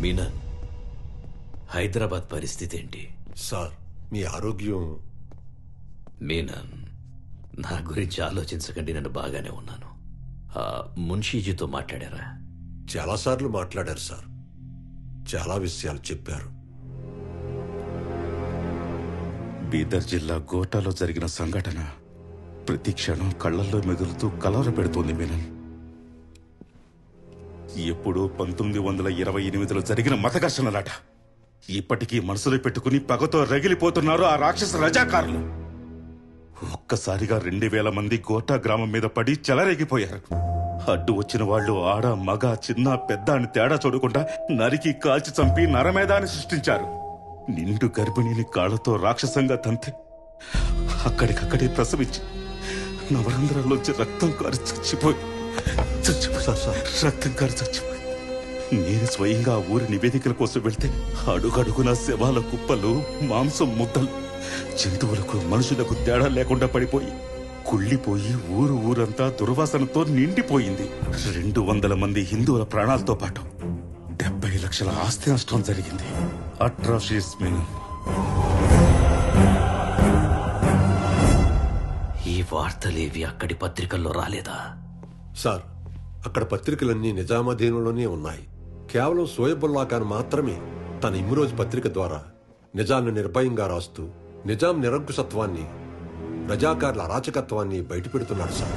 మీనా, హైదరాబాద్ పరిస్థితి ఏంటి? సార్, మీ ఆరోగ్యం... మీనా, నా గురించి ఆలోచించకండి, నేను బాగానే ఉన్నాను. మున్షీజీతో మాట్లాడారా? చాలాసార్లు మాట్లాడారు సార్. చాలా విషయాలు చెప్పారు. బీదర్ జిల్లా గోటాలో జరిగిన సంఘటన ప్రతి క్షణం కళ్లల్లో మెదులుతూ కలవర పెడుతోంది మీనన్. ఎప్పుడో 1928లో జరిగిన మత ఘర్షణలాట ఇప్పటికీ మనసులో పెట్టుకుని పగతో రగిలిపోతున్నారు ఆ రాక్షస రజాకారులు. ఒక్కసారిగా 2000 మంది గోటా గ్రామం మీద పడి చెలరేగిపోయారు. అడ్డు వచ్చిన వాళ్ళు ఆడ మగ చిన్న పెద్ద అని తేడా చూడకుండా నరికి కాల్చి చంపి నరమేధాన్ని సృష్టించారు. నిండు గర్భిణిని కాళ్లతో రాక్షసంగా తంతే అక్కడికక్కడే ప్రసవించి నవరంధ్రాల్లోంచి రక్తం కారి చచ్చిపోయి రక్తం కారి చచ్చిపోయి నేను స్వయంగా ఊరి నివేదికల కోసం వెళ్తే అడుగడుగున శవాల కుప్పలు, మాంసం ముద్దలు, జంతువులకు మనుషులకు తేడా లేకుండా పడిపోయి కుళ్ళిపోయి ఊరంతా దుర్వాసనతో నిండిపోయింది. 200 మంది హిందువుల ప్రాణాలతో పాటు 70 లక్షల ఆస్తి నష్టం జరిగింది. అట్రాసిటీస్ మీనన్. ఈ వార్తలేవి అక్కడి పత్రికల్లో రాలేదా? సార్, అక్కడ పత్రికలన్నీ నిజామాధీనంలోనే ఉన్నాయి. కేవలం సోయబుల్లా ఖాన్ మాత్రమే తన ఇమ్రోజ్ పత్రిక ద్వారా నిజాన్ని నిర్భయంగా రాస్తూ నిజాం నిరంకుశత్వాన్ని, రజాకార్ల అరాచకత్వాన్ని బయటపెడుతున్నాడు సార్.